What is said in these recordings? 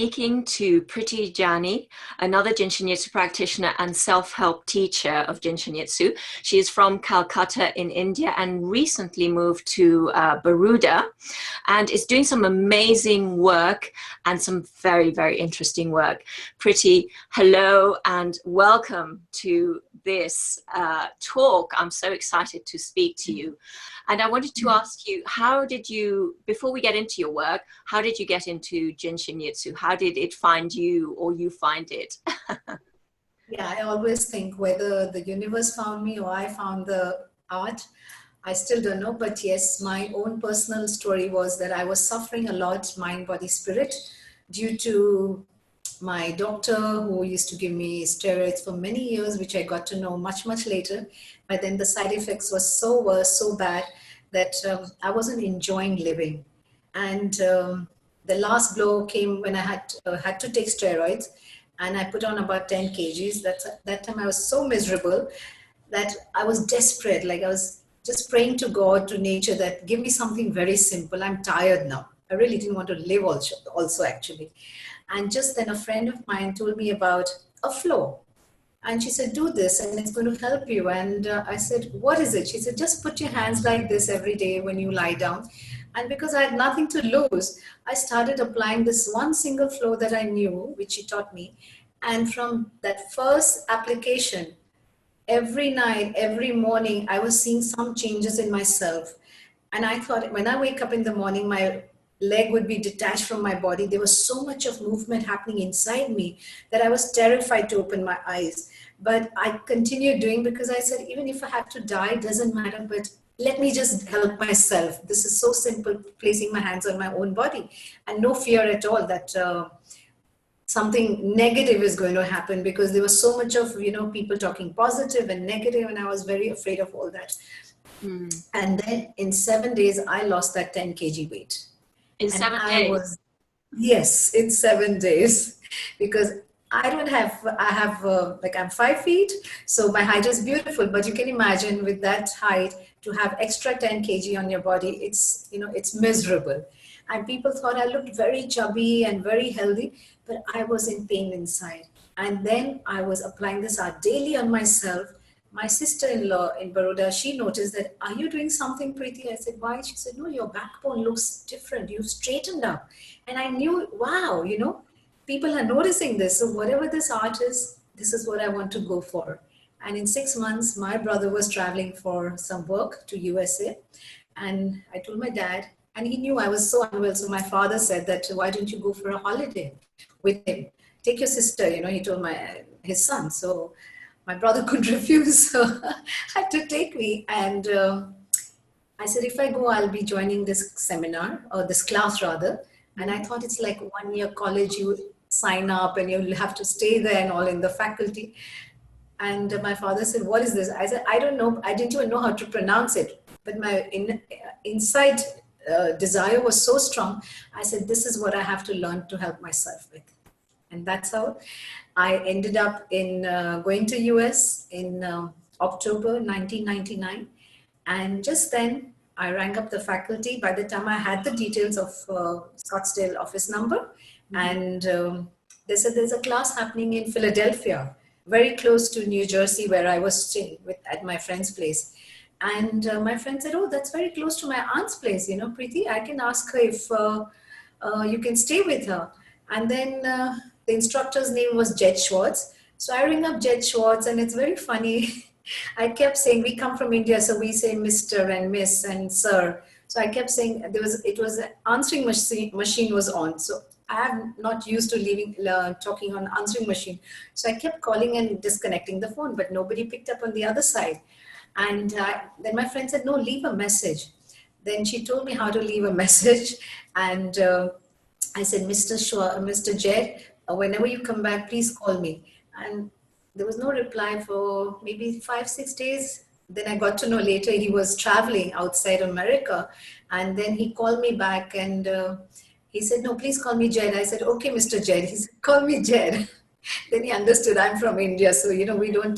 speaking to Prity Jani, another Jin Shin Jyutsu practitioner and self-help teacher of Jin Shin Jyutsu. She is from Calcutta in India and recently moved to Baroda and is doing some amazing work and some very, very interesting work. Prity, hello and welcome to this talk. I'm so excited to speak to you. And I wanted to ask you, how did you, before we get into your work, how did you get into Jin Shin Jyutsu? How did it find you or you find it? Yeah, I always think whether the universe found me or I found the art, I still don't know. But yes, my own personal story was that I was suffering a lot, mind, body, spirit, due to my doctor who used to give me steroids for many years, which I got to know much, much later. But then the side effects were so worse, so bad that I wasn't enjoying living. And the last blow came when I had to take steroids, and I put on about 10 kgs. That time I was so miserable that I was desperate. Like I was just praying to God, to nature, that give me something very simple. I'm tired now. I really didn't want to live also actually. And just then a friend of mine told me about a flow. And she said, do this and it's going to help you. And I said, what is it? She said, just put your hands like this every day when you lie down. And because I had nothing to lose, I started applying this one single flow that I knew, which she taught me. And from that first application, every night, every morning, I was seeing some changes in myself. And I thought when I wake up in the morning, my leg would be detached from my body. There was so much of movement happening inside me that I was terrified to open my eyes. But I continued doing, because I said, even if I have to die, it doesn't matter, but let me just help myself. This is so simple, placing my hands on my own body and no fear at all that something negative is going to happen, because there was so much of, people talking positive and negative, and I was very afraid of all that. And then in 7 days, I lost that 10 kg weight. In 7 days? Yes, in 7 days, because I'm 5 feet, so my height is beautiful, but you can imagine with that height to have extra 10 kg on your body, it's miserable. And people thought I looked very chubby and very healthy, but I was in pain inside. And then I was applying this art daily on myself. My sister-in-law in Baroda, she noticed that, are you doing something, Prity? I said, why? She said, no, your backbone looks different. You've straightened up. And I knew, wow, people are noticing this. So whatever this art is, this is what I want to go for. And in 6 months, my brother was traveling for some work to USA. And I told my dad, and he knew I was so unwell. So my father said that, why don't you go for a holiday with him? Take your sister, he told his son. So my brother couldn't refuse, so had to take me. And I said, if I go, I'll be joining this seminar, or this class rather. And I thought it's like 1 year college, you sign up and you'll have to stay there and all in the faculty. And my father said, what is this? I said, I don't know. I didn't even know how to pronounce it. But my inside desire was so strong. I said, this is what I have to learn to help myself with. And that's how I ended up in going to US in October 1999. And just then I rang up the faculty. By the time I had the details of Scottsdale office number, and they said there's a class happening in Philadelphia, very close to New Jersey, where I was staying at my friend's place. And my friend said, oh, that's very close to my aunt's place, Prity, I can ask her if you can stay with her. And then the instructor's name was Jed Schwartz. So I ring up Jed Schwartz, and it's very funny. I kept saying, we come from India, so we say Mr. and Miss and Sir. So I kept saying it was an answering machine was on. So I am not used to talking on answering machine. So I kept calling and disconnecting the phone, but nobody picked up on the other side. And then my friend said, no, leave a message. Then she told me how to leave a message. And I said, Mr. Jed, whenever you come back, please call me. And there was no reply for maybe 5-6 days. Then I got to know later he was traveling outside America. And then he called me back and he said, no, please call me Jed. I said, okay, Mr. Jed. He said, call me Jed. Then he understood I'm from India. So, we don't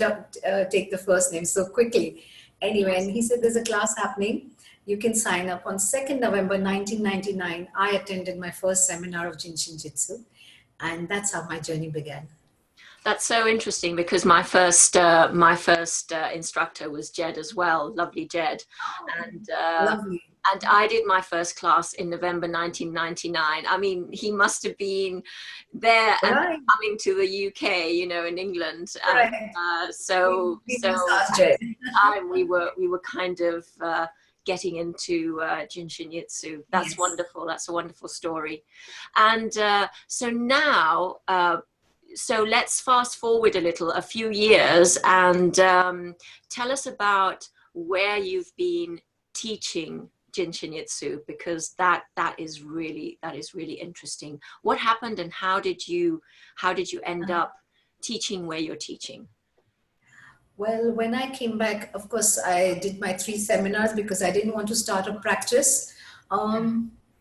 take the first name so quickly. Anyway, and he said, there's a class happening. You can sign up. On 2nd November 1999, I attended my first seminar of Jin Shin Jyutsu. And that's how my journey began. That's so interesting because my first instructor was Jed as well, lovely Jed, Oh, and lovely. I did my first class in November 1999. I mean, he must have been there and Right, coming to the UK, you know, in England, and correct. We so must at ask Jay. the time we were kind of getting into Jin Jitsu. That's Yes. wonderful. That's a wonderful story, and so now. So let's fast forward a little, a few years, and tell us about where you've been teaching Jin Jitsu, because that is really interesting. What happened, and how did you end up teaching where you're teaching? Well, when I came back, of course, I did my 3 seminars because I didn't want to start a practice.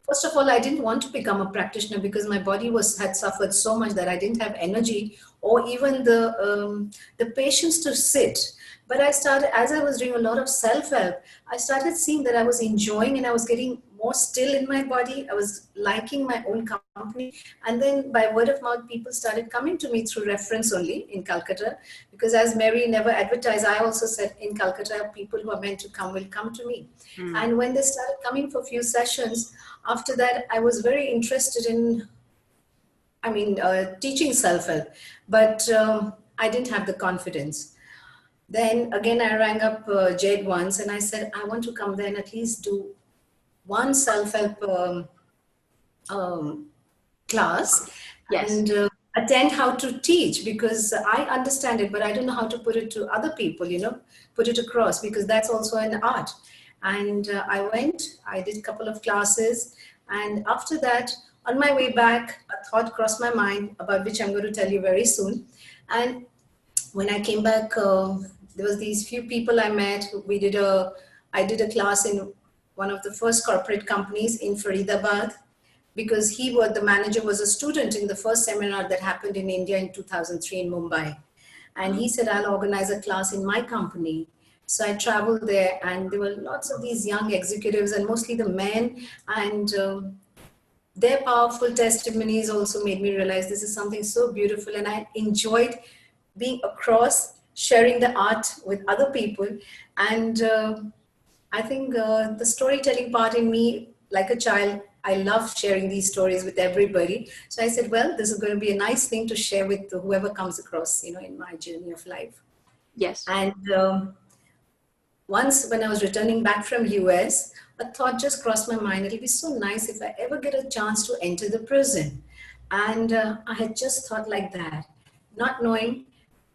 First of all, I didn't want to become a practitioner because my body had suffered so much that I didn't have energy or even the patience to sit. But I started, as I was doing a lot of self-help, I started seeing that I was enjoying and I was getting more still in my body. I was liking my own company. And then by word of mouth, people started coming to me through reference only in Calcutta. Because as Mary never advertised, I also said in Calcutta, people who are meant to come will come to me. Mm. And when they started coming for a few sessions, after that, I was very interested in, teaching self-help. But I didn't have the confidence. Then again, I rang up Jed once and I said, I want to come there and at least do one self-help class Yes. and attend how to teach because I understand it, but I don't know how to put it to other people, put it across because that's also an art. And I did a couple of classes. And after that, on my way back, a thought crossed my mind about which I'm going to tell you very soon. And when I came back, there was these few people I met. I did a class in one of the first corporate companies in Faridabad because the manager was a student in the first seminar that happened in India in 2003 in Mumbai. And he said, I'll organize a class in my company. So I traveled there and there were lots of these young executives and mostly the men and their powerful testimonies also made me realize this is something so beautiful and I enjoyed being across sharing the art with other people and I think the storytelling part in me, like a child, I love sharing these stories with everybody. So I said, well, this is going to be a nice thing to share with whoever comes across, in my journey of life. Yes. And once when I was returning back from US, a thought just crossed my mind. It'll be so nice if I ever get a chance to enter the prison. And I had just thought like that, not knowing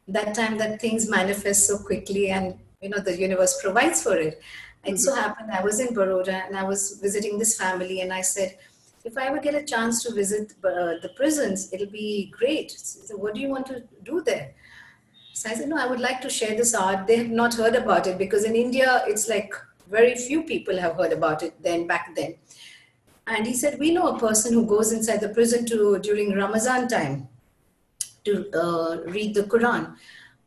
that time that things manifest so quickly and the universe provides for it. It so happened I was in Baroda and I was visiting this family and I said, if I ever get a chance to visit the prisons, it'll be great. So what do you want to do there? So I said, no, I would like to share this art. They have not heard about it because in India, it's like very few people have heard about it back then. And he said, we know a person who goes inside the prison during Ramadan time to read the Quran.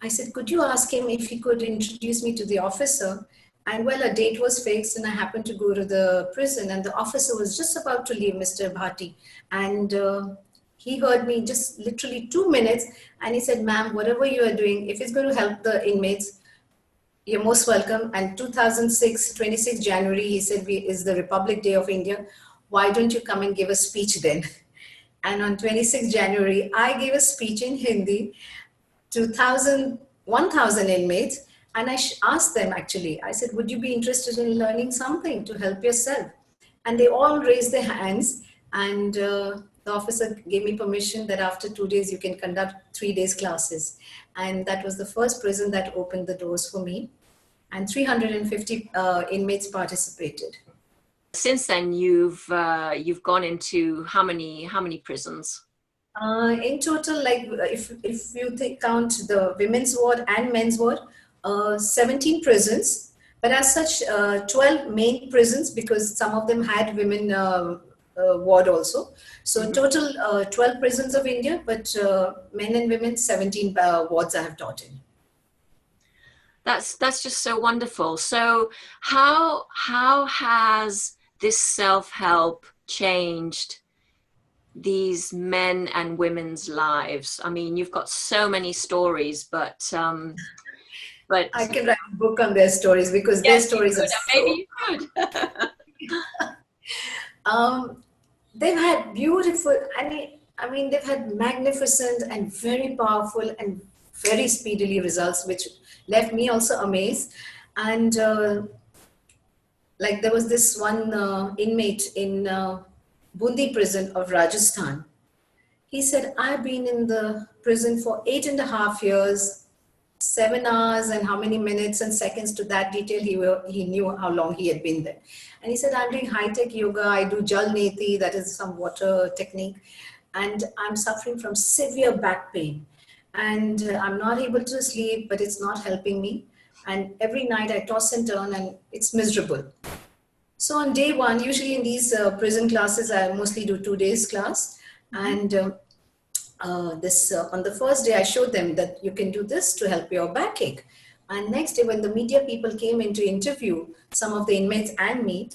I said, could you ask him if he could introduce me to the officer? And well, a date was fixed and I happened to go to the prison and the officer was just about to leave, Mr. Bhati. And he heard me just literally 2 minutes and he said, ma'am, whatever you are doing, if it's going to help the inmates, you're most welcome. And 2006, 26 January, he said, is the Republic Day of India. Why don't you come and give a speech then? And on 26 January, I gave a speech in Hindi to 1,000 inmates. And I asked them actually, I said, would you be interested in learning something to help yourself? And they all raised their hands. And the officer gave me permission that after 2 days, you can conduct 3 days classes. And that was the first prison that opened the doors for me. And 350 inmates participated. Since then, you've gone into how many prisons? In total, like if you count the women's ward and men's ward, 17 prisons, but as such, 12 main prisons because some of them had women ward also. So in total, 12 prisons of India, but men and women, 17 wards I have taught in. That's just so wonderful. So how has this self-help changed these men and women's lives. I mean, you've got so many stories, but I can write a book on their stories because their yes, you stories are could, and so. maybe you could. Um, they've had beautiful. I mean, they've had magnificent and very powerful and very speedily results, which left me also amazed. And like there was this one inmate in Bundi prison of Rajasthan. He said, I've been in the prison for 8.5 years, 7 hours, and how many minutes and seconds to that detail. He knew how long he had been there. And he said, I'm doing high tech yoga. I do Jal Neti, that is some water technique. And I'm suffering from severe back pain. And I'm not able to sleep, but it's not helping me. And every night I toss and turn, and it's miserable. So on day one, usually in these prison classes, I mostly do 2 days class. And this on the first day, I showed them that you can do this to help your backache. And next day, when the media people came in to interview some of the inmates and me,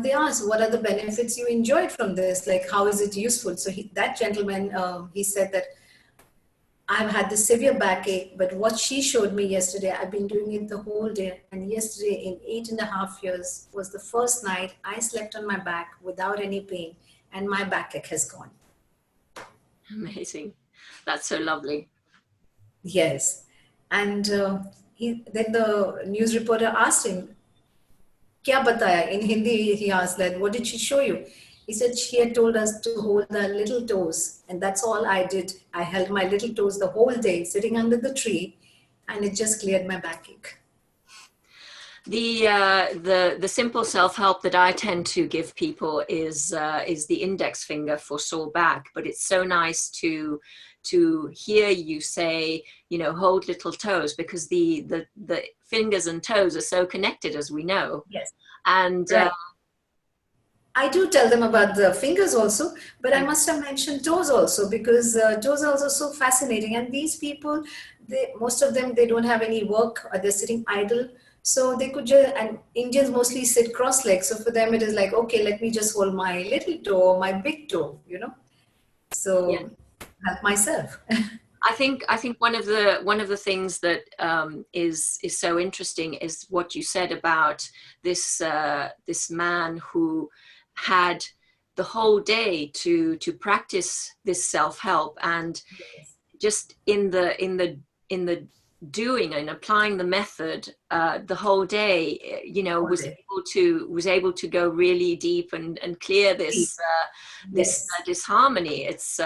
they asked, what are the benefits you enjoyed from this? Like, how is it useful? So that gentleman, he said that I've had this severe backache, but what she showed me yesterday, I've been doing it the whole day. And yesterday, in 8.5 years, was the first night I slept on my back without any pain, and my backache has gone. Amazing. That's so lovely. Yes. And then the news reporter asked him, Kya bataya? In Hindi, he asked that, what did she show you? He said she had told us to hold our little toes. And that's all I did. I held my little toes the whole day, sitting under the tree, and it just cleared my backache. The simple self-help that I tend to give people is the index finger for sore back. But it's so nice to hear you say, you know, hold little toes, because the fingers and toes are so connected, as we know. Yes. And right. I do tell them about the fingers also, but I must have mentioned toes also, because toes are also so fascinating. And these people, most of them, they don't have any work, or they're sitting idle. So they could just, and Indians mostly sit cross-legged. So for them, it is like, okay, let me just hold my little toe, my big toe, you know. So help myself. I think one of the things that is so interesting is what you said about this man who had the whole day to practice this self-help, and just in the doing and applying the method the whole day, you know, was able to go really deep and clear this disharmony. It's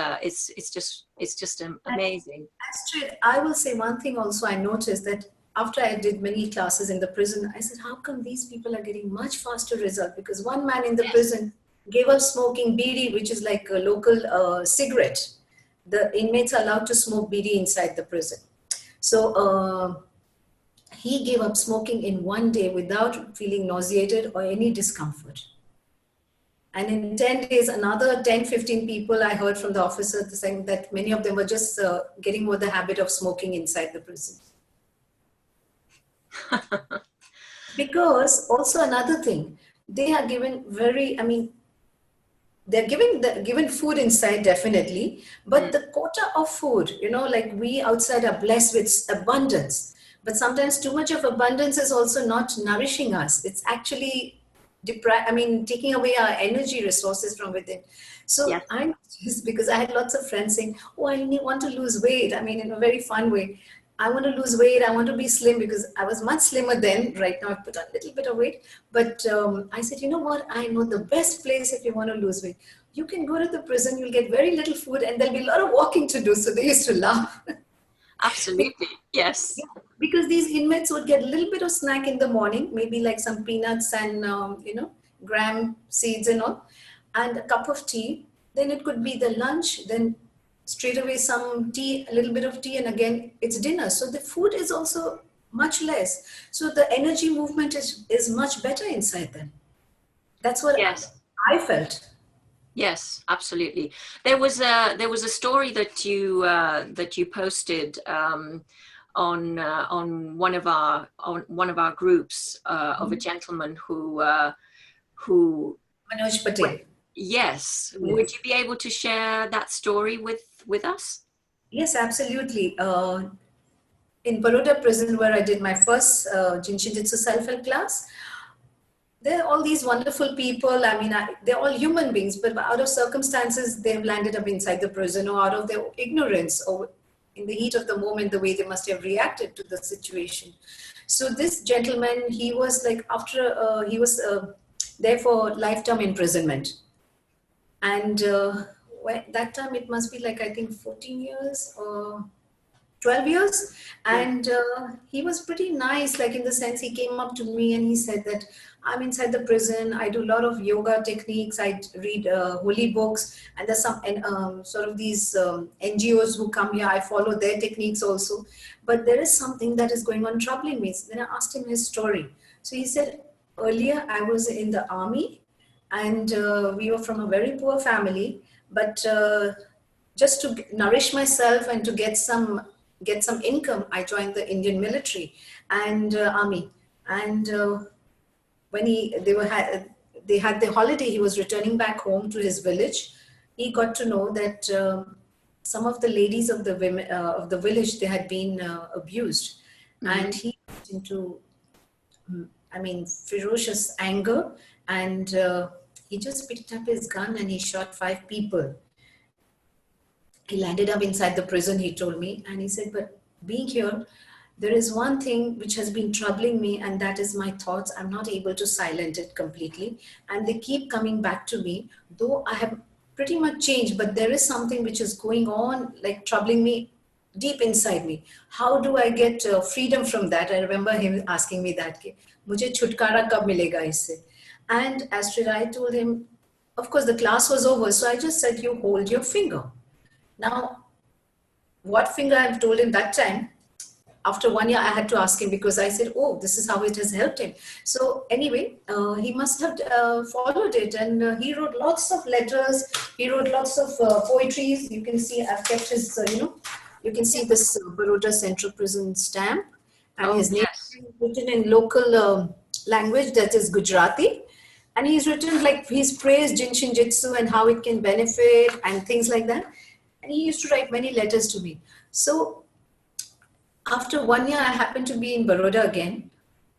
just amazing. Astrid, I will say one thing also. I noticed that after I did many classes in the prison, I said, how come these people are getting much faster result? Because one man in the prison gave up smoking bidi, which is like a local cigarette. The inmates are allowed to smoke bidi inside the prison. So he gave up smoking in one day without feeling nauseated or any discomfort. And in 10 days, another 10, 15 people, I heard from the officer saying that many of them were just getting over the habit of smoking inside the prison. Because also another thing, they are given they're given food inside, definitely, but the quota of food, you know, like we outside are blessed with abundance, but sometimes too much of abundance is also not nourishing us. It's actually taking away our energy resources from within. So I'm just, because I had lots of friends saying, oh, want to lose weight. I mean, in a very fun way. I want to lose weight. I want to be slim, because I was much slimmer then. Right now, I've put on a little bit of weight. But I said, you know what? I know the best place if you want to lose weight. You can go to the prison. You'll get very little food, and there'll be a lot of walking to do. So they used to laugh. Absolutely. Yes. Yeah, because these inmates would get a little bit of snack in the morning, maybe like some peanuts and, gram seeds and all, and a cup of tea. Then it could be the lunch, then straight away some tea, a little bit of tea, and again it's dinner. So the food is also much less. So the energy movement is much better inside them. That's what I felt. Yes, absolutely. There was a story that you posted on one of our groups of a gentleman who Manoj Patel. Yes. Yes. Would you be able to share that story with us? Yes, absolutely. In Baroda prison, where I did my first Jinshin Jitsu self-help class, there are all these wonderful people. I mean, they're all human beings, but out of circumstances, they've landed up inside the prison, or out of their ignorance, or in the heat of the moment, the way they must have reacted to the situation. So this gentleman, he was like, after he was there for lifetime imprisonment. And that time, it must be like, I think 14 years or 12 years. Yeah. And he was pretty nice, like in the sense, he came up to me and he said that I'm inside the prison, I do a lot of yoga techniques, I read holy books, and there's some sort of these NGOs who come here, I follow their techniques also, but there is something that is going on troubling me. So then I asked him his story. So he said, earlier I was in the army, and we were from a very poor family, but just to nourish myself and to get some income, I joined the Indian military and army. And when they had the holiday, he was returning back home to his village. He got to know that some of the ladies of the women of the village, they had been abused, and he went into, I mean, ferocious anger, and he just picked up his gun and he shot 5 people. He landed up inside the prison, he told me, and he said, but being here, there is one thing which has been troubling me, and that is my thoughts. I'm not able to silence it completely, and they keep coming back to me, though I have pretty much changed, but there is something which is going on, like troubling me deep inside me. How do I get freedom from that? I remember him asking me that, "Mujhe chutkara kab milega isse?" And Astrid, I told him, of course, the class was over, so I just said, you hold your finger. Now, what finger I've told him that time, after 1 year, I had to ask him, because I said, oh, this is how it has helped him. So anyway, he must have followed it, and he wrote lots of letters. He wrote lots of poetries. You can see I've kept his, you can see this Baroda Central Prison stamp, and his name is written in local language, that is Gujarati. And he's written, like, he's praised Jinshin Jitsu and how it can benefit and things like that. And he used to write many letters to me. So after 1 year, I happened to be in Baroda again,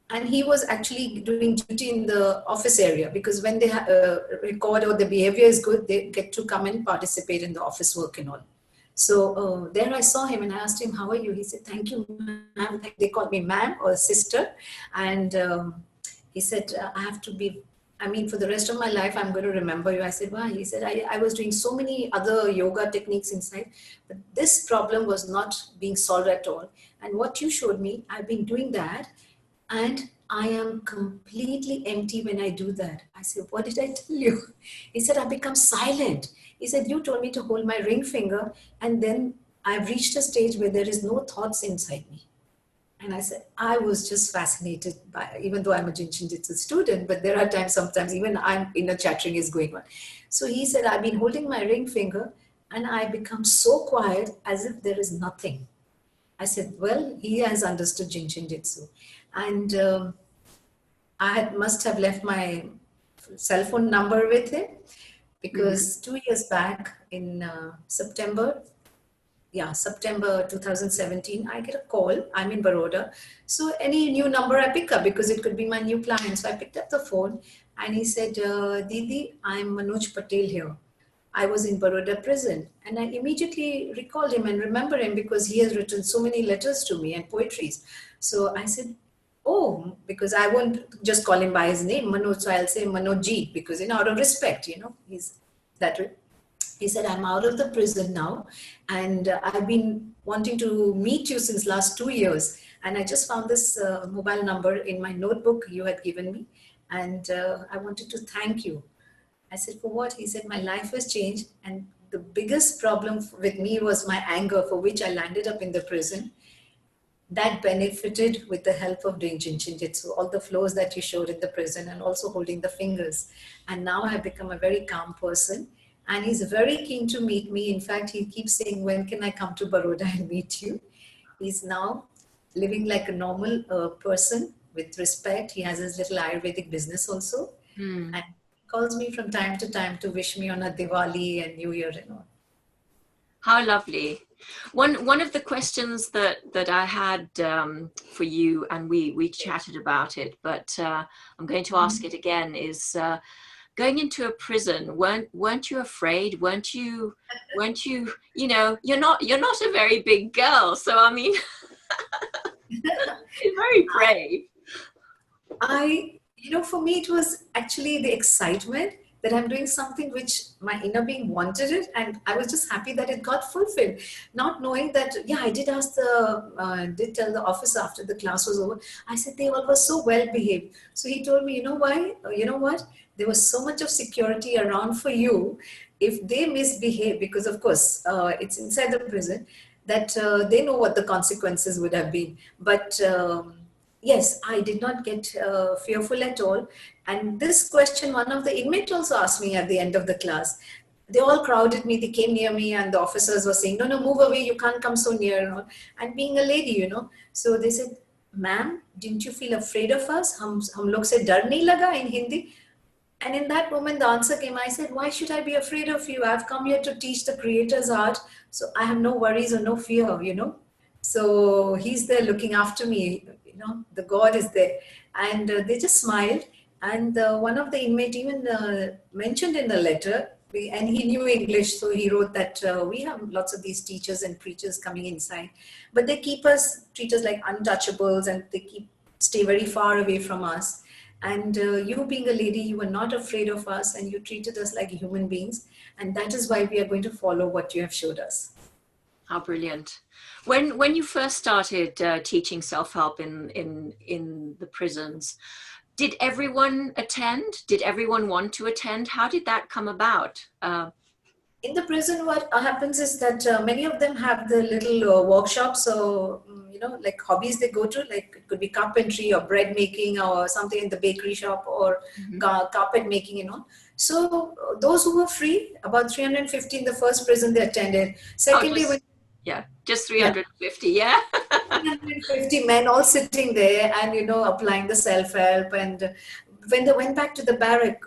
and he was actually doing duty in the office area, because when they record or the behavior is good, they get to come and participate in the office work and all. So there I saw him and I asked him, how are you? He said, thank you, ma'am. They called me ma'am or sister. And he said, I have to be, I mean, for the rest of my life, I'm going to remember you. I said, why? He said, I was doing so many other yoga techniques inside, but this problem was not being solved at all. And what you showed me, I've been doing that, and I am completely empty when I do that. I said, what did I tell you? He said, I become silent. He said, you told me to hold my ring finger, and then I've reached a stage where there is no thoughts inside me. And I said, I was just fascinated by, even though I'm a Jinshin Jitsu student, but there are times, sometimes even I'm inner chattering is going on. So he said, I've been holding my ring finger and I become so quiet as if there is nothing. I said, well, he has understood Jinshin Jitsu. And must have left my cell phone number with him, because 2 years back in September 2017, I get a call. I'm in Baroda. So any new number I pick up, because it could be my new client. So I picked up the phone and he said, Didi, I'm Manoj Patel here. I was in Baroda prison. And I immediately recalled him and remember him, because he has written so many letters to me and poetries. So I said, oh, because I won't just call him by his name, Manoj. So I'll say Manoj, because, out of respect, he's that way. He said, I'm out of the prison now, and I've been wanting to meet you since last 2 years. And I just found this mobile number in my notebook you had given me, and I wanted to thank you. I said, for what? He said, my life has changed, and the biggest problem with me was my anger, for which I landed up in the prison. That benefited with the help of doing Jinshin Jitsu, all the flows that you showed in the prison, and also holding the fingers. And now I've become a very calm person. And he's very keen to meet me. In fact, he keeps saying, when can I come to Baroda and meet you? He's now living like a normal person with respect. He has his little Ayurvedic business also. And he calls me from time to time to wish me on a Diwali and New Year and all. How lovely. One of the questions that I had for you, and we chatted about it, but I'm going to ask it again, is going into a prison. Weren't you afraid? Weren't you you know, you're not a very big girl, so I mean, you're very brave. For me, it was actually the excitement that I'm doing something which my inner being wanted it, and I was just happy that it got fulfilled. Not knowing that, yeah, I did did tell the officer after the class was over. I said they all were so well behaved. So he told me, you know why? You know what? There was so much of security around for you. If they misbehave, because of course it's inside the prison, that they know what the consequences would have been. But yes, I did not get fearful at all. And this question, one of the inmates also asked me at the end of the class. They all crowded me, they came near me, and the officers were saying, no, no, move away, you can't come so near. And being a lady, So they said, ma'am, didn't you feel afraid of us? Hum log se dar nahi laga in Hindi. And in that moment, the answer came. I said, why should I be afraid of you? I've come here to teach the creator's art. So I have no worries or no fear. So he's there looking after me, the God is there. And they just smiled. And one of the inmates even mentioned in the letter, and he knew English, so he wrote that we have lots of these teachers and preachers coming inside, but they treat us like untouchables, and they stay very far away from us. And you being a lady, you were not afraid of us, and you treated us like human beings. And that is why we are going to follow what you have showed us. How brilliant. When you first started teaching self-help in the prisons, did everyone attend? Did everyone want to attend? How did that come about? In the prison, what happens is that many of them have the little workshops, so like hobbies they go to, like it could be carpentry or bread making or something in the bakery shop, or carpet making, So those who were free, about 350 in the first prison they attended. Secondly, just 350, yeah. 350 men all sitting there and, applying the self-help. And when they went back to the barrack,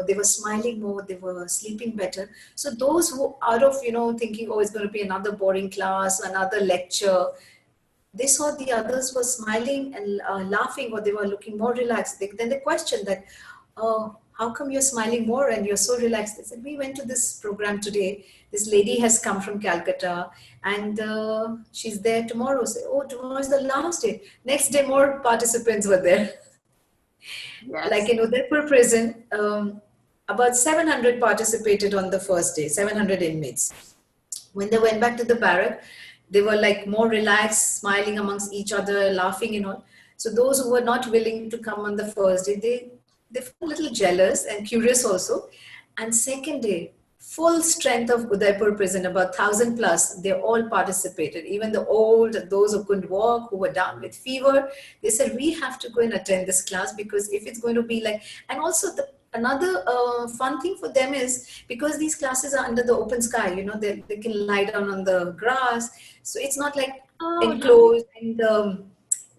they were smiling more, they were sleeping better. So those who out of, thinking, oh, it's going to be another boring class, another lecture, they saw the others were smiling and laughing, or they were looking more relaxed. Then they questioned that, how come you're smiling more and you're so relaxed? They said, we went to this program today. This lady has come from Calcutta, and she's there tomorrow. Say, oh, tomorrow is the last day. Next day, more participants were there. Yes. Like in Udaipur prison, about 700 participated on the first day, 700 inmates. When they went back to the barrack, they were like more relaxed, smiling amongst each other, laughing, So those who were not willing to come on the first day, they felt a little jealous and curious also. And second day, full strength of Udaipur prison, about 1,000 plus, they all participated. Even the old, those who couldn't walk, who were down with fever, they said, we have to go and attend this class, because if it's going to be like, and also another fun thing for them is, because these classes are under the open sky, they can lie down on the grass. So it's not like enclosed, and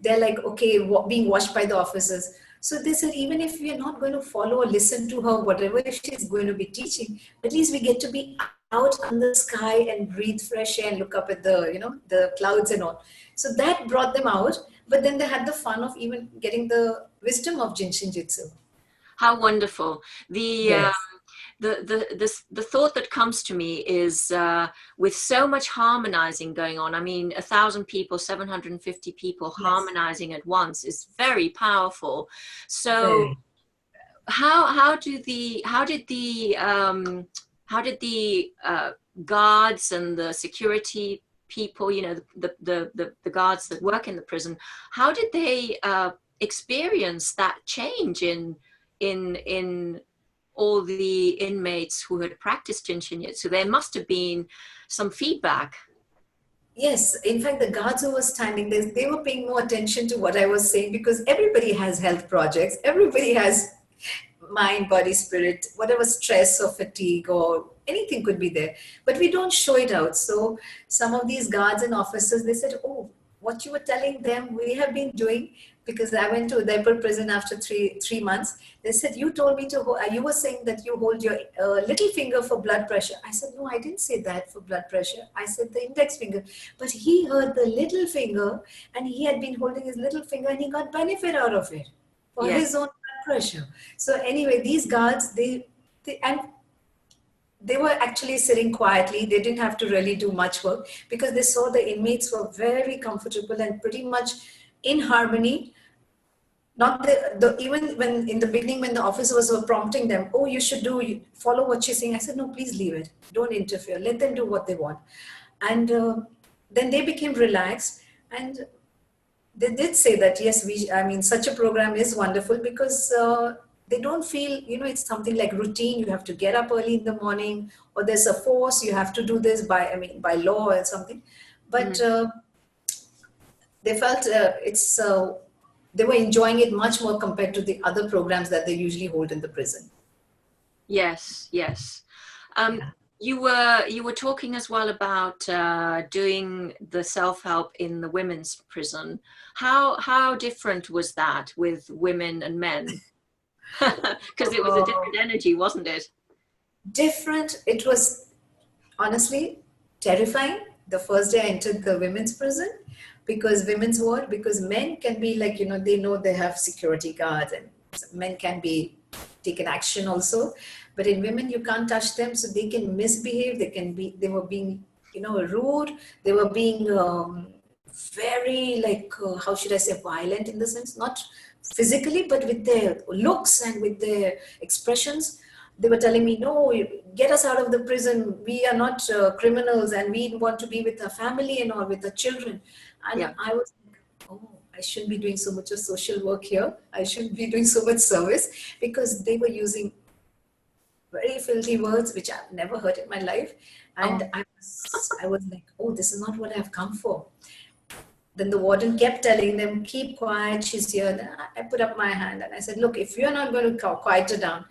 they're like, okay, being watched by the officers. So they said, even if we are not going to follow or listen to her, whatever she's going to be teaching, at least we get to be out on the sky and breathe fresh air and look up at the clouds and all. So that brought them out. But then they had the fun of even getting the wisdom of Jinshin Jyutsu. How wonderful. Yes. The thought that comes to me is with so much harmonizing going on, I mean, 1,000 people, 750 people harmonizing at once is very powerful. So how did the guards and the security people, the guards that work in the prison, how did they experience that change in all the inmates who had practiced Jinshin Jyutsu? There must have been some feedback. Yes, in fact, the guards who were standing there, they were paying more attention to what I was saying, because everybody has health projects, everybody has mind, body, spirit, whatever stress or fatigue or anything could be there, but we don't show it out. So some of these guards and officers, they said, oh, what you were telling them, we have been doing, because I went to Udaipur prison after three months. They said, you told me to, you were saying that you hold your little finger for blood pressure. I said, no, I didn't say that for blood pressure. I said the index finger. But he heard the little finger, and he had been holding his little finger, and he got benefit out of it for his own blood pressure. So anyway, these guards, and they were actually sitting quietly. They didn't have to really do much work because they saw the inmates were very comfortable and pretty much in harmony. Not even when in the beginning, when the officers were prompting them, oh, you should follow what she's saying. I said, no, please leave it. Don't interfere. Let them do what they want. And then they became relaxed. And they did say that, yes, such a program is wonderful because they don't feel, it's something like routine. You have to get up early in the morning, or there's a force, you have to do this by law or something. But they felt they were enjoying it much more compared to the other programs that they usually hold in the prison. Yes, yes. You were talking as well about doing the self-help in the women's prison. How different was that with women and men? Because it was a different energy, wasn't it? Different. It was honestly terrifying the first day I entered the women's prison, because women's ward, because men can be like, they know they have security guards, and men can be taken action also. But in women, you can't touch them, so they can misbehave. They were being, rude. They were being very how should I say, violent in the sense, not physically, but with their looks and with their expressions. They were telling me, no, get us out of the prison. We are not criminals, and we want to be with our family and all, with our children. And I was like, oh, I shouldn't be doing so much of social work here. I shouldn't be doing so much service, because they were using very filthy words, which I've never heard in my life. And I was like, oh, this is not what I've come for. Then the warden kept telling them, keep quiet, she's here. Then I put up my hand and I said, look, if you're not going to quieten down,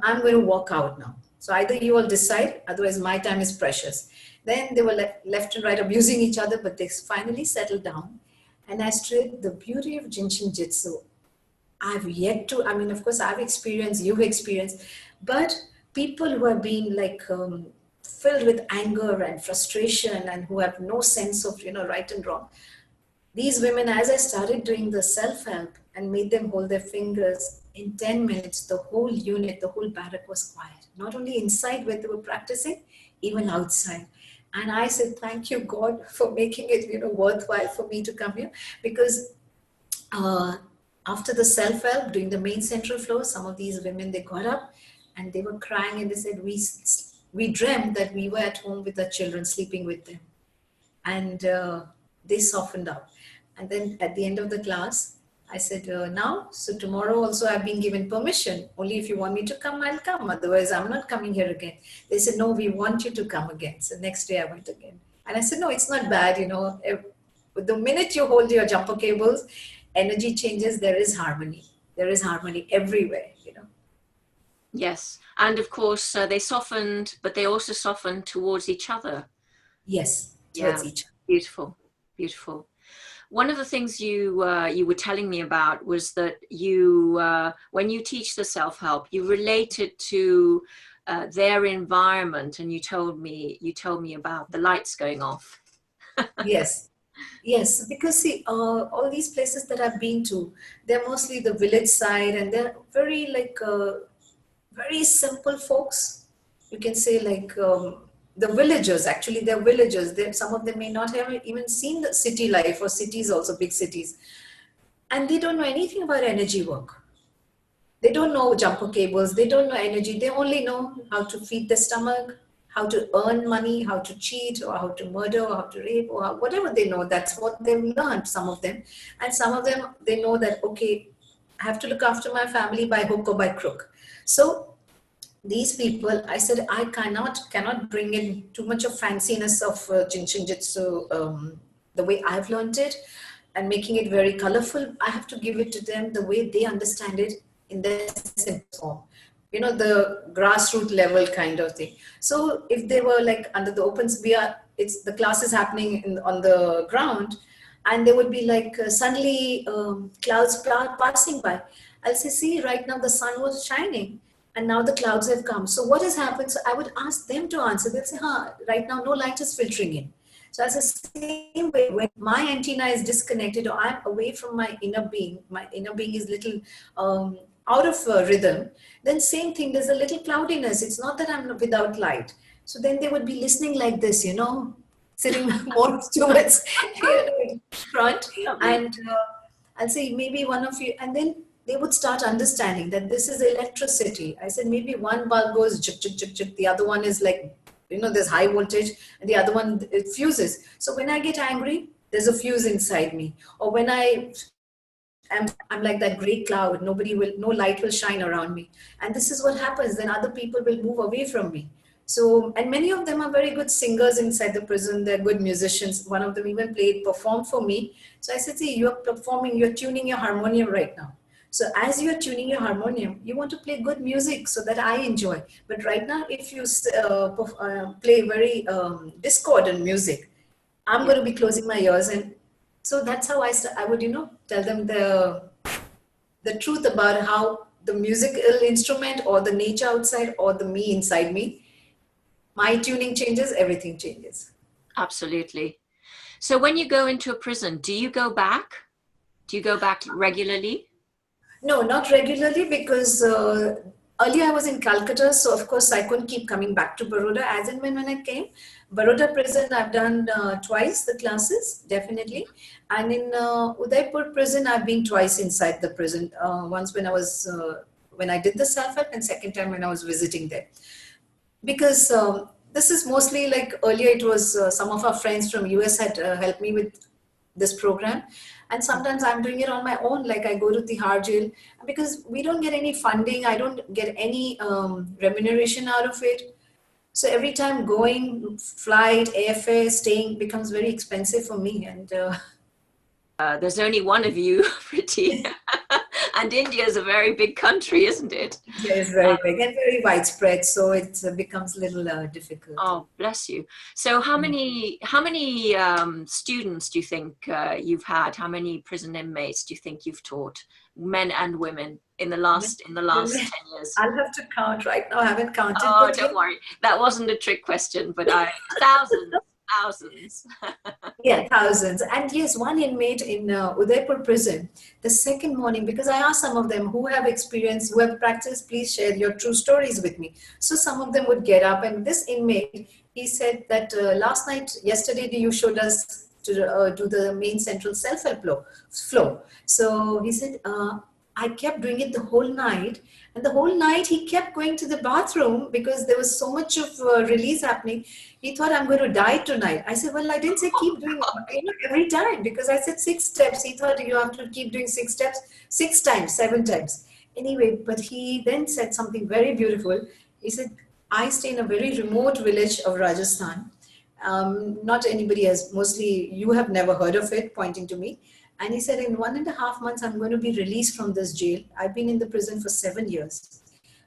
I'm going to walk out now. So either you all decide, otherwise my time is precious. Then they were left and right abusing each other, but they finally settled down. And I straight, the beauty of Jinshin Jyutsu, I've yet to, of course I've experienced, you've experienced, but people who have been filled with anger and frustration, and who have no sense of, right and wrong. These women, as I started doing the self-help and made them hold their fingers, in 10 minutes, the whole unit, the whole barrack was quiet. Not only inside where they were practicing, even outside. And I said, thank you, God, for making it, worthwhile for me to come here. Because after the self-help, doing the main central floor, some of these women, they got up and they were crying and they said, we dreamt that we were at home with our children, sleeping with them. And they softened up. And then at the end of the class, I said, so tomorrow also I've been given permission. Only if you want me to come, I'll come. Otherwise, I'm not coming here again. They said, no, we want you to come again. So next day I went again. And I said, no, it's not bad. The minute you hold your jumper cables, energy changes, there is harmony. There is harmony everywhere, Yes. And of course, they softened, but they also softened towards each other. Yes, towards each other. Beautiful, beautiful. One of the things you were telling me about was that you, when you teach the self-help, you relate it to their environment, and you told me about the lights going off. Yes, because see, all these places that I've been to, they're mostly the village side, and they're very very simple folks. You can say the villagers, actually they're villagers. Some of them may not have even seen the city life, or cities also, big cities. And they don't know anything about energy work. They don't know jumper cables. They don't know energy. They only know how to feed the stomach, how to earn money, how to cheat, or how to murder, or how to rape, or whatever they know. That's what they've learned, some of them. And some of them, they know that, okay, I have to look after my family by hook or by crook. So these people, I said, I cannot bring in too much of fanciness of Jinshin Jyutsu, the way I've learned it, and making it very colorful. I have to give it to them the way they understand it in their simple form. The grassroots level kind of thing. So if they were under the open, the class is happening on the ground, and there would be like suddenly clouds passing by. I'll say, see, right now the sun was shining and now the clouds have come. So what has happened? So I would ask them to answer. They'll say, huh, right now no light is filtering in. So as the same way, when my antenna is disconnected or I'm away from my inner being is little out of rhythm, then same thing, there's a little cloudiness. It's not that I'm without light. So then they would be listening like this, sitting more towards front, and I'll say maybe one of you, and then they would start understanding that this is electricity. I said maybe one bulb goes chuk chuk chuk chuk, the other one is like, there's high voltage, and the other one it fuses. So when I get angry, there's a fuse inside me, or when I'm like that gray cloud, no light will shine around me, and this is what happens. Then other people will move away from me. So, and many of them are very good singers inside the prison. They're good musicians. One of them even performed for me. So I said, see, you're performing, you're tuning your harmonium right now. So as you're tuning your harmonium, you want to play good music so that I enjoy. But right now, if you play very discordant music, I'm going to be closing my ears. And so that's how I would, tell them the truth about how the musical instrument or the nature outside or the me inside me, my tuning changes, everything changes. Absolutely. So when you go into a prison, do you go back? Do you go back regularly? No, not regularly, because earlier I was in Calcutta, so of course I couldn't keep coming back to Baroda as and when I came. Baroda prison, I've done twice the classes, definitely. And in Udaipur prison, I've been twice inside the prison. Once when I did the self-help, and second time when I was visiting there. Because this is mostly like earlier it was some of our friends from US had helped me with this program, and sometimes I'm doing it on my own, like I go to Tihar jail, because we don't get any funding, I don't get any remuneration out of it. So every time going, flight, airfare, staying becomes very expensive for me. And there's only one of you, Prity. And India is a very big country, isn't it? India is very big and very widespread, so it becomes a little difficult. Oh, bless you. So how many students do you think you've had? How many prison inmates do you think you've taught, men and women, in the last 10 years? I'll have to count right now. I haven't counted. Oh, don't worry. That wasn't a trick question, but thousands. Yeah, thousands. And yes, one inmate in Udaipur prison, the second morning, because I asked some of them who have experience, who have practiced, please share your true stories with me. So some of them would get up, and this inmate, he said that yesterday you showed us to do the main central self-help flow. So he said, I kept doing it the whole night. And the whole night he kept going to the bathroom because there was so much of release happening. He thought, I'm going to die tonight. I said, well, I didn't say keep doing every time, because I said 6 steps. He thought you have to keep doing 6 steps 6 times, 7 times. Anyway, but he then said something very beautiful. He said, I stay in a very remote village of Rajasthan. Not anybody has, mostly you have never heard of it, pointing to me. And he said, in 1.5 months, I'm going to be released from this jail. I've been in the prison for 7 years.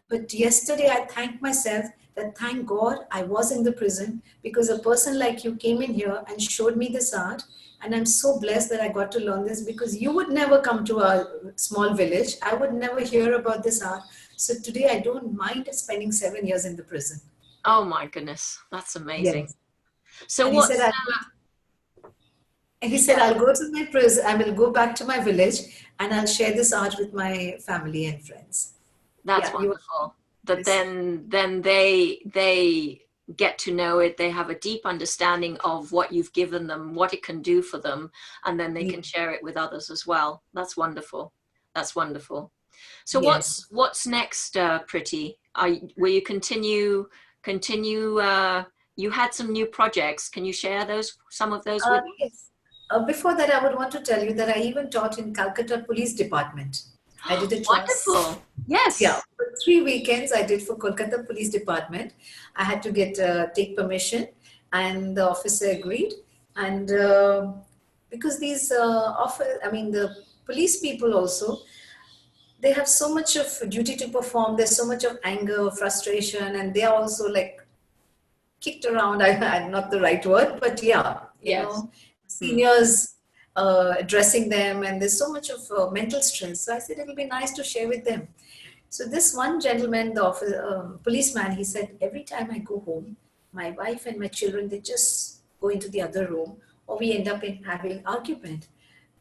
But yesterday, I thanked myself that thank God I was in the prison, because a person like you came in here and showed me this art. And I'm so blessed that I got to learn this, because you would never come to our small village. I would never hear about this art. So today, I don't mind spending 7 years in the prison. Oh my goodness, that's amazing. Yes. So and what's... He said, I'll go to my prison, I will go back to my village, and I'll share this art with my family and friends. That's wonderful. That then they get to know it, they have a deep understanding of what you've given them, what it can do for them, and then they can share it with others as well. That's wonderful. That's wonderful. So yes. what's next, Prity? Will you continue? You had some new projects. Can you share some of those with me? Yes. Before that, I would want to tell you that I even taught in Calcutta Police Department. I did it twice. Wonderful. Yes. Yeah. For 3 weekends, I did for Kolkata Police Department. I had to take permission, and the officer agreed. And because these the police people also, they have so much of duty to perform. There's so much of anger, frustration, and they are also like kicked around. I'm not the right word, but yeah, you know, seniors addressing them, and there's so much of mental stress. So I said it'll be nice to share with them. So this one gentleman, the policeman, he said, every time I go home, my wife and my children, they just go into the other room, or we end up in having argument.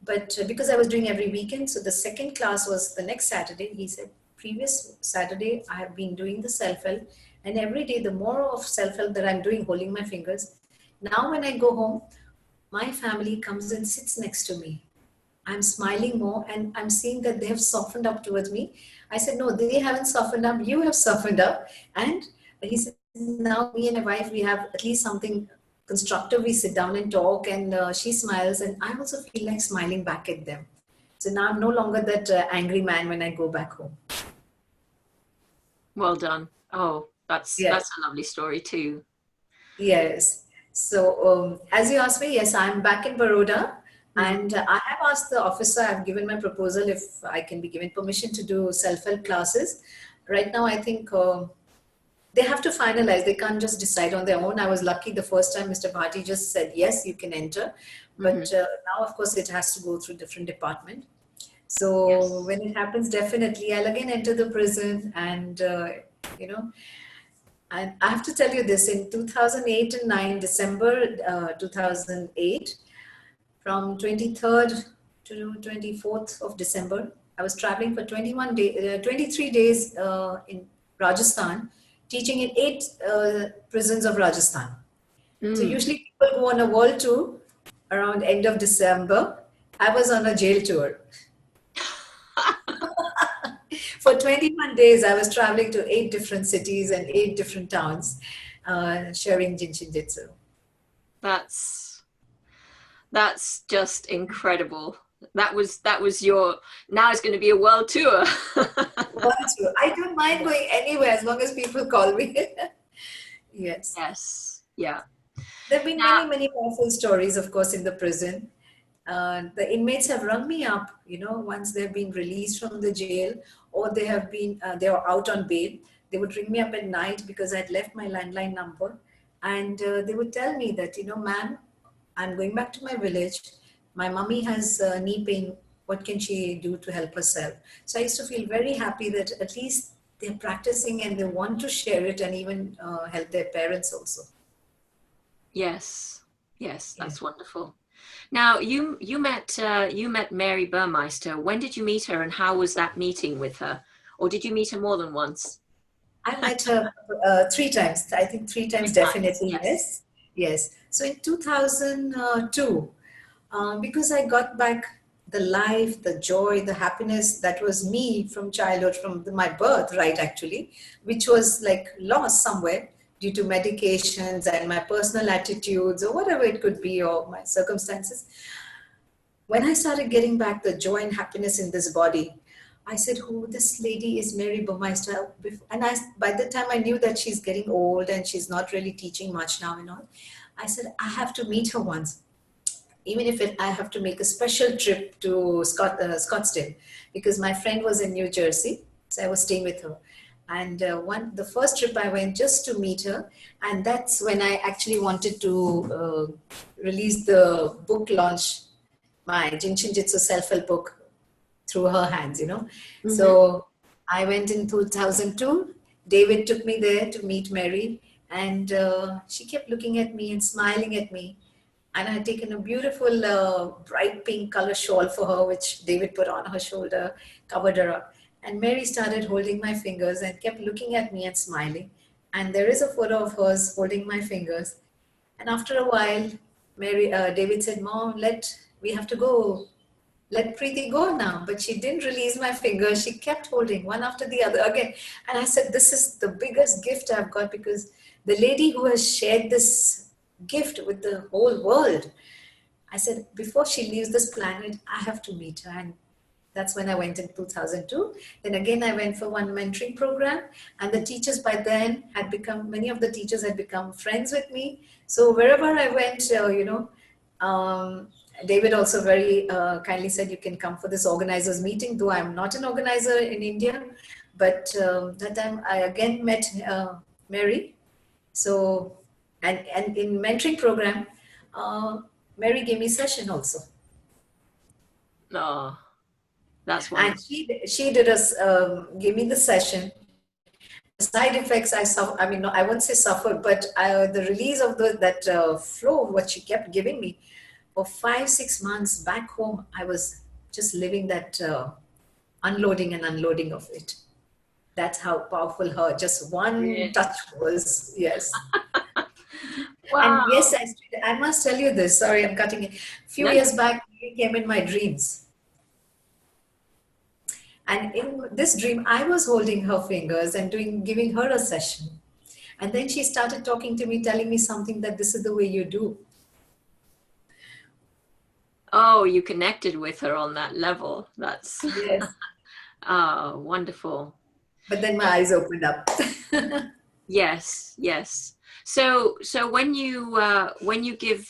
But because I was doing every weekend, so the second class was the next Saturday. He said, previous Saturday, I have been doing the self-help, and every day, the more of self-help that I'm doing, holding my fingers. Now when I go home, my family comes and sits next to me. I'm smiling more, and I'm seeing that they have softened up towards me. I said, no, they haven't softened up. You have softened up. And he said, now me and my wife, we have at least something constructive. We sit down and talk, and she smiles, and I also feel like smiling back at them. So now I'm no longer that angry man when I go back home. Well done. Oh, that's a lovely story too. Yes. So as you asked me, yes, I'm back in Baroda. And I have asked the officer, I've given my proposal if I can be given permission to do self-help classes. Right now, I think they have to finalize. They can't just decide on their own. I was lucky the first time Mr. Bhati just said, yes, you can enter. But now, of course, it has to go through different department. So when it happens, definitely, I'll again enter the prison. And, you know, and I have to tell you this, in 2008 and 9, December 2008, from 23rd to 24th of December, I was traveling for 23 days in Rajasthan, teaching in 8 prisons of Rajasthan. So usually people go on a world tour around end of December. I was on a jail tour. For 21 days, I was traveling to 8 different cities and 8 different towns, sharing Jinshin Jyutsu. That's just incredible. That was your, now it's going to be a world tour. World tour. I don't mind going anywhere as long as people call me. Yes. Yes. Yeah. There have been many powerful stories, of course, in the prison. The inmates have rung me up, once they've been released from the jail, or they are out on bail. They would ring me up at night because I'd left my landline number. And they would tell me that, ma'am, I'm going back to my village. My mummy has knee pain. What can she do to help herself? So I used to feel very happy that at least they're practicing and they want to share it and even help their parents also. Yes, that's wonderful. Now you met Mary Burmeister. When did you meet her, and how was that meeting with her? Or did you meet her more than once? I met her 3 times. I think 3 times definitely. Yes. So in 2002, because I got back the life, the joy, the happiness that was me from childhood, from my birth, right, actually, which was like lost somewhere due to medications and my personal attitudes or whatever it could be, or my circumstances. When I started getting back the joy and happiness in this body, I said, "Oh, this lady is Mary Burmeister." And by the time I knew that she's getting old and she's not really teaching much now and all, I said, I have to meet her once. Even if I have to make a special trip to Scottsdale, because my friend was in New Jersey, so I was staying with her. And the first trip I went just to meet her, and that's when I actually wanted to release the book launch, my Jinshin Jyutsu self-help book, through her hands, So I went in 2002. David took me there to meet Mary, and she kept looking at me and smiling at me. And I had taken a beautiful bright pink color shawl for her, which David put on her shoulder, covered her up. And Mary started holding my fingers and kept looking at me and smiling. And there is a photo of hers holding my fingers. And after a while, David said, "Mom, we have to go. Let Prity go now." But she didn't release my fingers. She kept holding one after the other again. And I said, this is the biggest gift I've got, because the lady who has shared this gift with the whole world, I said, before she leaves this planet, I have to meet her. And that's when I went in 2002. Then again, I went for one mentoring program, and the teachers by then many of the teachers had become friends with me. So wherever I went, David also very kindly said, you can come for this organizers meeting, though I'm not an organizer in India. But that time I again met Mary. So, and in mentoring program, Mary gave me session also. Oh, that's And wonderful. she did us give me the session. The side effects I suffer. I mean, no, I won't say suffered, but the release of that flow, what she kept giving me for 5 6 months back home, I was just living that unloading and unloading of it. That's how powerful her just one Really? touch was. Yes. And Wow. yes, I must tell you this. Sorry, I'm cutting it. A few No, no. years back, she came in my dreams. And in this dream, I was holding her fingers and giving her a session. And then she started talking to me, telling me something that this is the way you do. Oh, you connected with her on that level. That's Yes. wonderful. But then my eyes opened up. Yes, yes. So when you give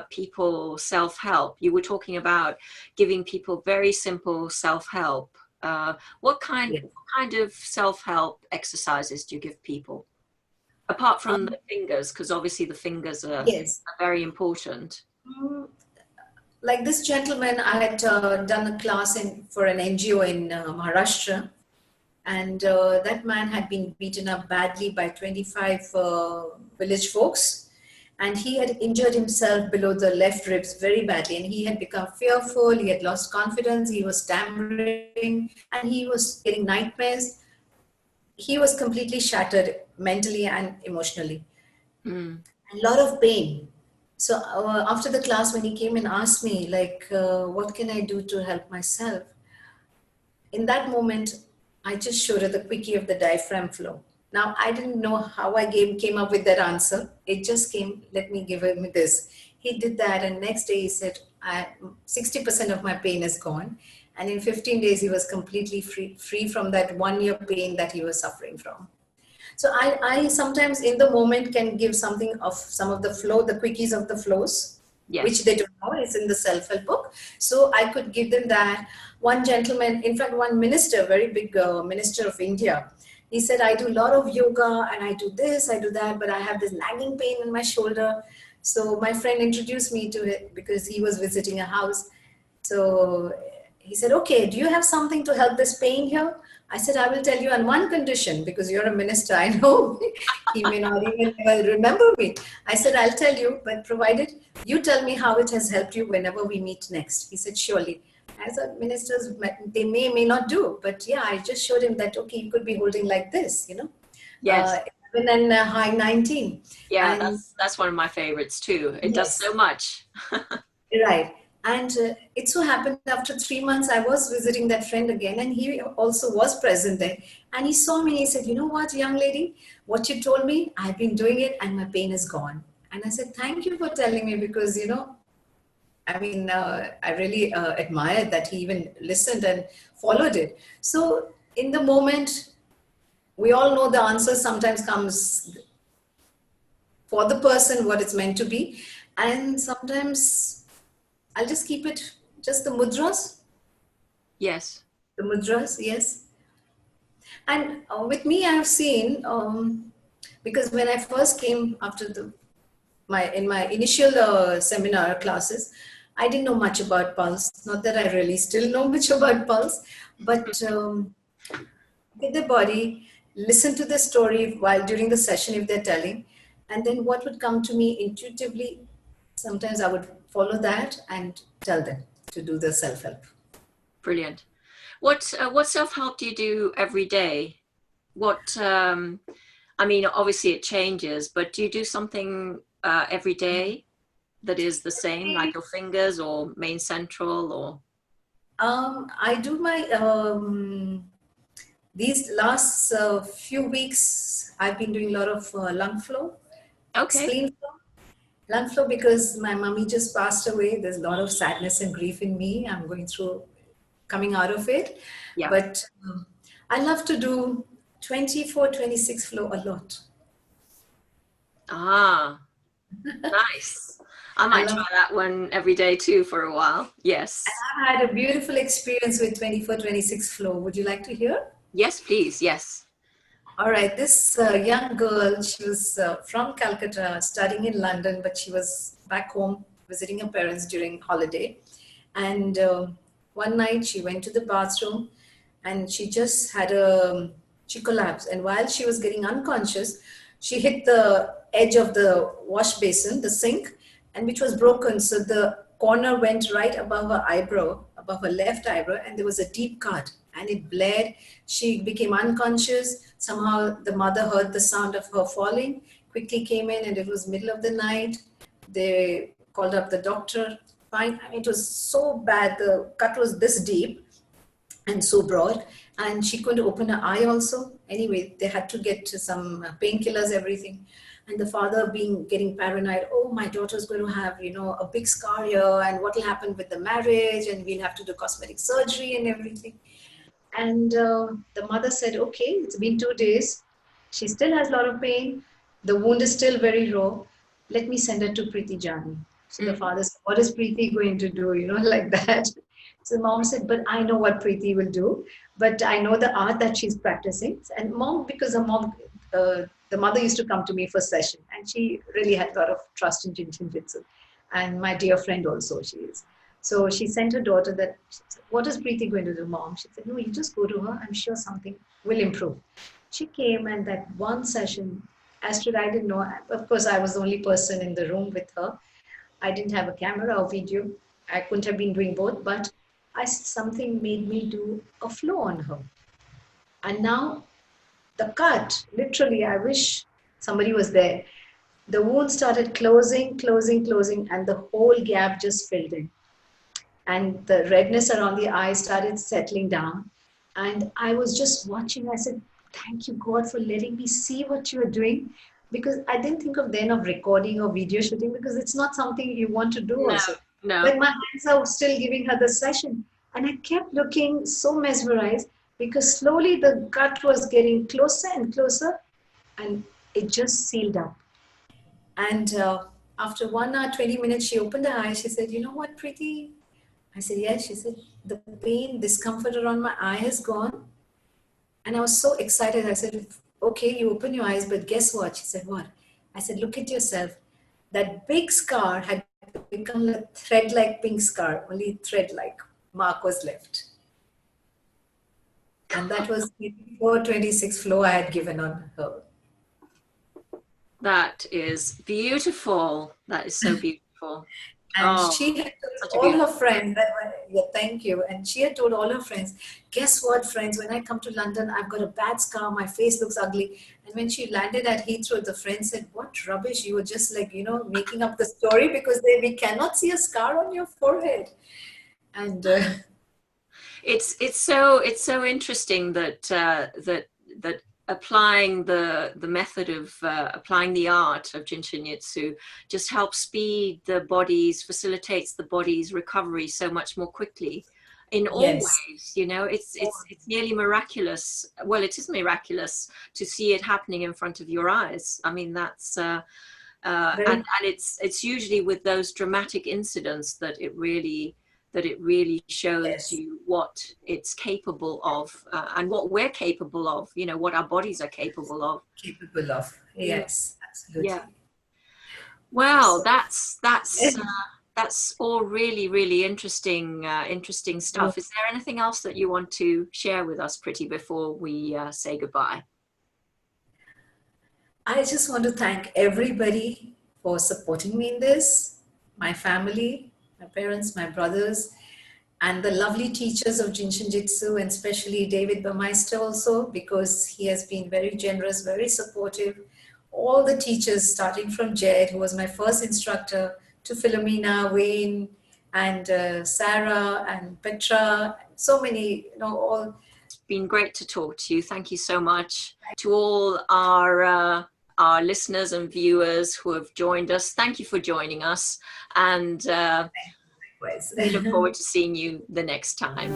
people self-help, you were talking about giving people very simple self-help. Yes. What kind of self-help exercises do you give people? Apart from Um, the fingers, because obviously the fingers yes. are very important. Mm, like this gentleman, I had done a class for an NGO in Maharashtra, and that man had been beaten up badly by 25 village folks, and he had injured himself below the left ribs very badly, and he had become fearful, he had lost confidence, he was stammering, and he was getting nightmares. He was completely shattered mentally and emotionally, Mm. a lot of pain. So after the class, when he came and asked me, like, what can I do to help myself? In that moment, I just showed her the quickie of the diaphragm flow. Now, I didn't know how came up with that answer. It just came, let me give him this. He did that, and next day he said, 60% of my pain is gone. And in 15 days, he was completely free from that 1 year pain that he was suffering from. So I sometimes in the moment can give something of some of the flow, the quickies of the flows, which Yes. they don't know. It's in the self-help book. So I could give them that. One gentleman, in fact, one minister, very big minister of India, he said, I do a lot of yoga and I do this, I do that, but I have this nagging pain in my shoulder. So my friend introduced me to it because he was visiting a house. So he said, okay, do you have something to help this pain here? I said, I will tell you on one condition because you're a minister. I know he may not even well remember me. I said, I'll tell you, but provided you tell me how it has helped you whenever we meet next. He said, surely. As a ministers, they may not do, but yeah, I just showed him that, okay, you could be holding like this, Yes. 11 and high 19. Yeah, And that's one of my favorites too. It does yes, so much. right. And it so happened after 3 months, I was visiting that friend again, and he also was present there. And he saw me and he said, you know what, young lady, what you told me, I've been doing it and my pain is gone. And I said, thank you for telling me because, I mean, I really admired that he even listened and followed it. So in the moment, we all know the answer sometimes comes for the person what it's meant to be. And sometimes I'll just keep it just the mudras. Yes. The mudras, yes. And with me, I have seen because when I first came after my in my initial seminar classes, I didn't know much about pulse. Not that I really still know much about pulse, but with the body, listen to the story while during the session if they're telling, and then what would come to me intuitively. Sometimes I would follow that and tell them to do the self help. Brilliant. What self-help do you do every day? What I mean, obviously it changes, but do you do something every day that is the same, like your fingers or main central or? I do my these last few weeks. I've been doing a lot of lung flow, Okay. spleen flow, lung flow because my mummy just passed away. There's a lot of sadness and grief in me. I'm going through coming out of it, Yeah. but I love to do 24, 26 flow a lot. Ah, nice. I I might love. try that one every day too for a while. Yes. I had a beautiful experience with 24, 26 flow. Would you like to hear? Yes, please. Yes. All right, this young girl, she was from Calcutta, studying in London, but she was back home visiting her parents during holiday. And one night she went to the bathroom and she collapsed. And while she was getting unconscious, she hit the edge of the wash basin, the sink, and which was broken. So the corner went right above her eyebrow, above her left eyebrow, and there was a deep cut and it bled. She became unconscious. Somehow the mother heard the sound of her falling, quickly came in, and it was middle of the night. They called up the doctor. Fine. I mean, it was so bad. The cut was this deep and so broad, and she couldn't open her eye also. Anyway, they had to get some painkillers, everything. And the father getting paranoid, oh, my daughter's going to have, a big scar here, and what will happen with the marriage, and we'll have to do cosmetic surgery and everything. And the mother said, okay, it's been 2 days. She still has a lot of pain. The wound is still very raw. Let me send her to Prity Jani. So the father said, what is Prity going to do? Like that. So mom said, but I know what Prity will do. But I know the art that she's practicing. And mom, because the mother used to come to me for session. And she really had a lot of trust in Jyutsu. And my dear friend also, she is. So she sent her daughter that, what is Prity going to do, mom? She said, no, you just go to her. I'm sure something will improve. She came, and that one session, Astrid, I didn't know. Of course, I was the only person in the room with her. I didn't have a camera or video. I couldn't have been doing both, but something made me do a flow on her. And now the cut, literally, I wish somebody was there. The wound started closing, and the whole gap just filled in. And the redness around the eye started settling down. And I was just watching. I said, thank you, God, for letting me see what you're doing. Because I didn't think of recording or video shooting, because it's not something you want to do also. No. But my hands are still giving her the session. And I kept looking so mesmerized, because slowly the cut was getting closer and closer, and it just sealed up. And after 1 hour, 20 minutes, she opened her eyes. She said, you know what, Prity? I said, yes. She said, the pain, discomfort around my eye has gone. And I was so excited. I said, okay, you open your eyes, but guess what? She said, what? I said, look at yourself. That big scar had become a thread-like pink scar. Only thread-like mark was left. And that was the 426 flow I had given on her. That is beautiful. That is so beautiful. And she had told all her friends thank you. And she had told all her friends, guess what, friends, when I come to London, I've got a bad scar, my face looks ugly. And when she landed at Heathrow, the friend said, what rubbish, you were just making up the story, because we cannot see a scar on your forehead. And it's so interesting that applying the method of applying the art of Jitsu just helps facilitates the body's recovery so much more quickly in all ways. It's nearly miraculous. Well, it is miraculous to see it happening in front of your eyes. I mean, that's and it's usually with those dramatic incidents that it really shows you what it's capable of, and what we're capable of, what our bodies are capable of. Yes, absolutely. Yeah. Well, that's all really, really interesting stuff. Is there anything else that you want to share with us, Prity, before we say goodbye? I just want to thank everybody for supporting me in this, my family, my parents, my brothers, and the lovely teachers of Jitsu, and especially David Burmeister also, because he has been very generous, very supportive. All the teachers, starting from Jed, who was my first instructor, to Philomena, Wayne, and Sarah, and Petra, so many, all. It's been great to talk to you. Thank you so much. To all our listeners and viewers who have joined us, thank you for joining us, and we look forward to seeing you the next time.